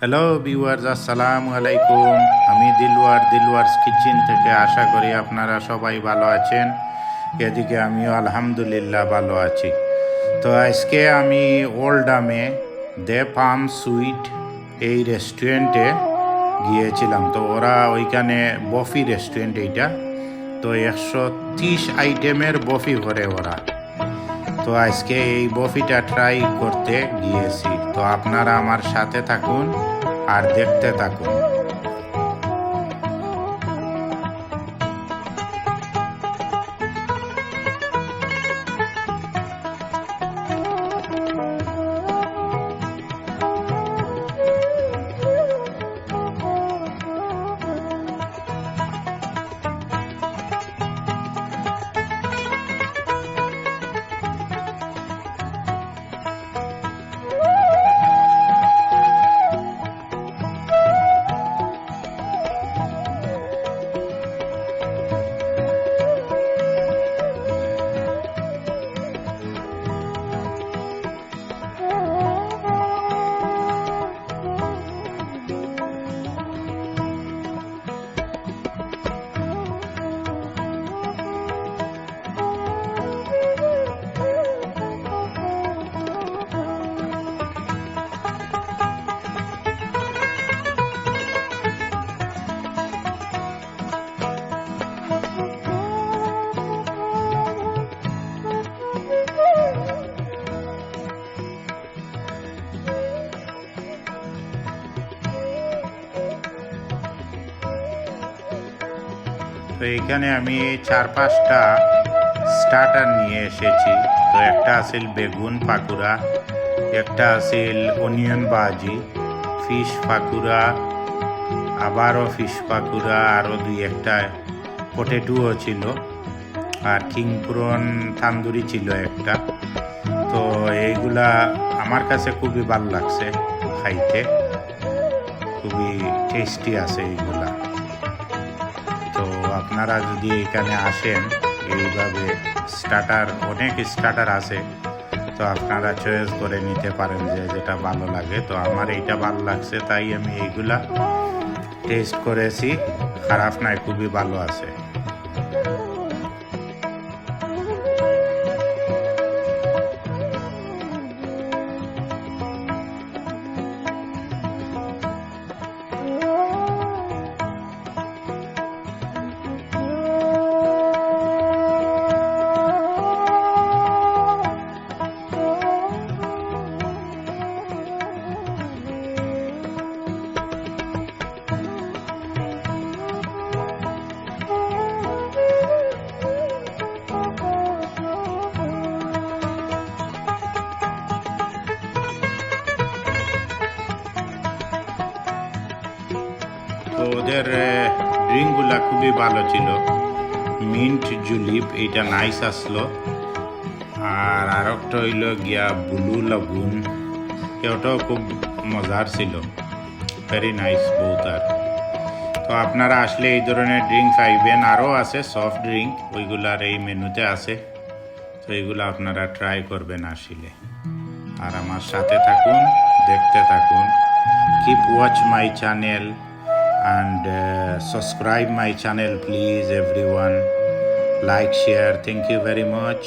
Hello viewers, আসসালামু আলাইকুম। আমি দিলওয়ার্স কিচেন থেকে আশা করি আপনারা সবাই ভালো আছেন। এদিকে আমিও আলহামদুলিল্লাহ ভালো আছি। তো আজকে আমি ওল্ডামে দে পাম সুইট এই রেস্টুরেন্টে গিয়েছিলাম। তো ওরা ওইখানে বফি রেস্টুরেন্ট এইটা, তো 130 আইটেমের বফি করে ওরা। তো আজকে এই বফিটা ট্রাই করতে গিয়েছি। তো আপনারা আমার সাথে থাকুন আর দেখতে থাকুন। তো এখানে আমি 4-5টা স্টার্টার নিয়ে এসেছি। তো একটা আছিল বেগুন পাকুড়া, একটা আছিল অনিয়ন বাজি, ফিশ পাকুড়া, আবারও ফিশ পাকুড়া, আরও 2-1টা পটেটোও ছিল, আর কিংপুরন তান্দুরি ছিল একটা। তো এইগুলা আমার কাছে খুবই ভালো লাগছে খাইতে, খুবই টেস্টি আছে এইগুলা। তো আপনারা যদি এখানে আসেন, এইভাবে অনেক স্টার্টার আছে, তো আপনারা চয়েস করে নিতে পারেন যে যেটা ভালো লাগে। তো আমার এইটা ভালো লাগছে, তাই আমি এইগুলা টেস্ট করেছি। খারাপ নাই, খুবই ভালো আছে। তো ওদের ড্রিঙ্কগুলা খুবই ভালো ছিল। মিন্ট জুলিপ, এইটা নাইস আসলো। আর একটা হইল গিয়া ব্লু লাগুন, ওটাও খুব মজার ছিল, ভেরি নাইস বহুত। আর তো আপনারা আসলে এই ধরনের ড্রিঙ্ক পাইবেন। আরও আছে সফট ড্রিঙ্ক, ওইগুলার এই মেনুতে আছে। তো এইগুলো আপনারা ট্রাই করবেন আসলে। আর আমার সাথে থাকুন, দেখতে থাকুন। Keep watch my channel and subscribe my channel please everyone. Like, share. Thank you very much.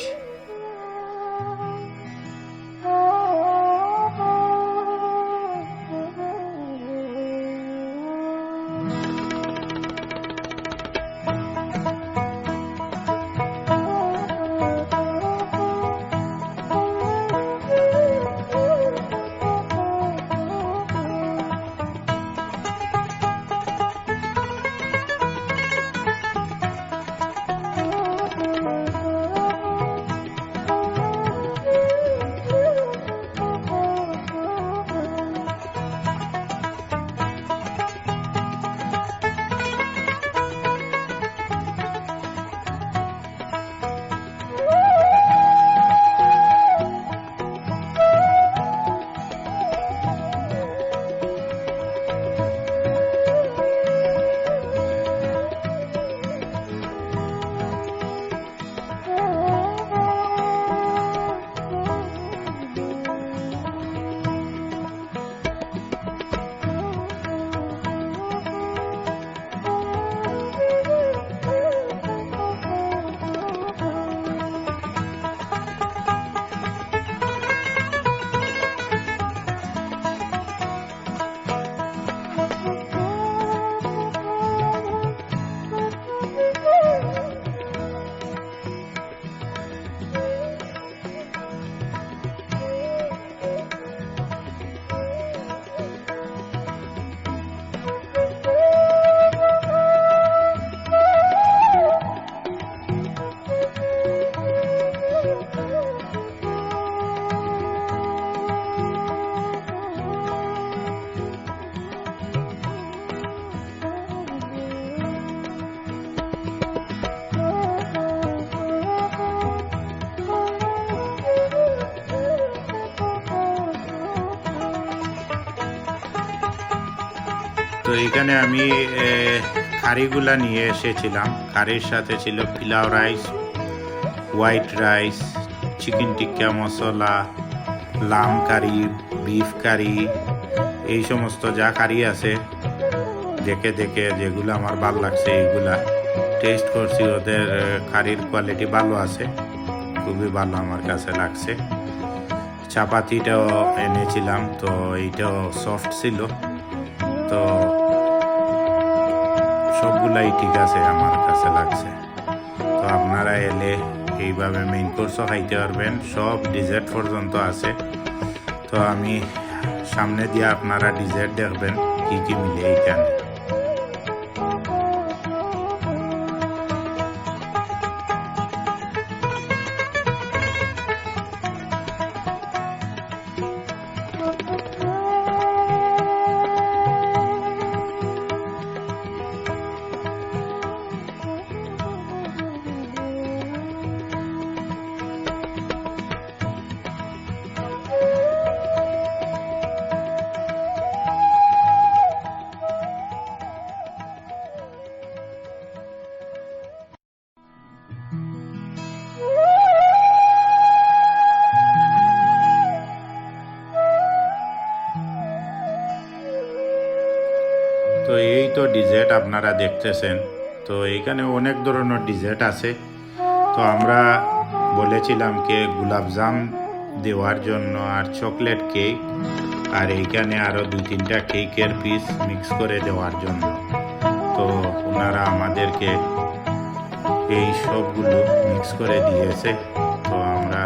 তো এখানে আমি কারিগুলা নিয়ে এসেছিলাম। কারির সাথে ছিল pilau rice, white rice, chicken tikka masala, lamb curry, beef কারি, এই সমস্ত যা কারি আছে দেখে দেখে যেগুলো আমার ভালো লাগছে এইগুলা টেস্ট করছি। ওদের কারির কোয়ালিটি ভালো আছে, খুবই ভালো আমার কাছে লাগছে। চাপাতিটাও এনেছিলাম, তো এইটাও সফট ছিল। তো সবগুলাই ঠিক আছে আমার কাছে লাগছে। তো আপনারা এলে এইভাবে মেইন কোর্সও খাইতে পারবেন, সব ডিজার্ট পর্যন্ত আছে। তো আমি সামনে দিয়ে আপনারা ডিজার্ট দেখবেন কি কি মিলে এইখানে। তো এই তো ডিজার্ট আপনারা দেখতেছেন। তো এইখানে অনেক ধরনের ডিজার্ট আছে। তো আমরা বলেছিলাম কে গোলাপজাম দেওয়ার জন্য আর চকলেট কেক, আর এইখানে আরও 2-3টা কেকের পিস মিক্স করে দেওয়ার জন্য। তো ওনারা আমাদেরকে এই সবগুলো মিক্স করে দিয়েছে। তো আমরা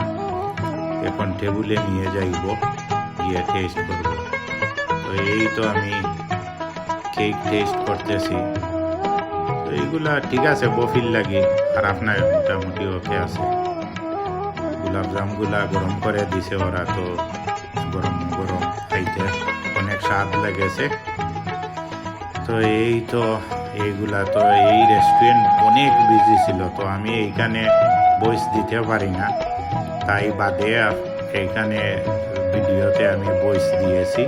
এখন টেবিলে নিয়ে যাইব, গিয়ে টেস্ট করব। তো এই তো আমি কেক টেস্ট করতেছি। তো এইগুলা ঠিক আছে, বফিল লাগে, আর আপনার মোটামুটি ওকে আছে। গোলাপজামগুলা গরম করে দিছে ওরা, তো গরম গরম খাইতে অনেক স্বাদ লেগেছে। তো এই তো এইগুলা, তো এই রেস্টুরেন্ট অনেক বিজি ছিল, তো আমি এইখানে ভয়েস দিতে পারি না, তাই বাদে এইখানে ভিডিওতে আমি ভয়েস দিয়েছি।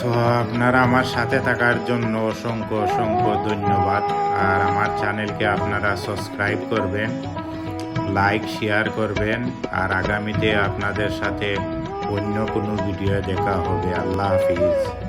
তো আপনারা আমার সাথে থাকার জন্য অসংখ্য অসংখ্য ধন্যবাদ। আর আমার চ্যানেলকে আপনারা সাবস্ক্রাইব করবেন, লাইক শেয়ার করবেন। আর আগামীতে আপনাদের সাথে অন্য কোনো ভিডিও দেখা হবে। আল্লাহ হাফিজ।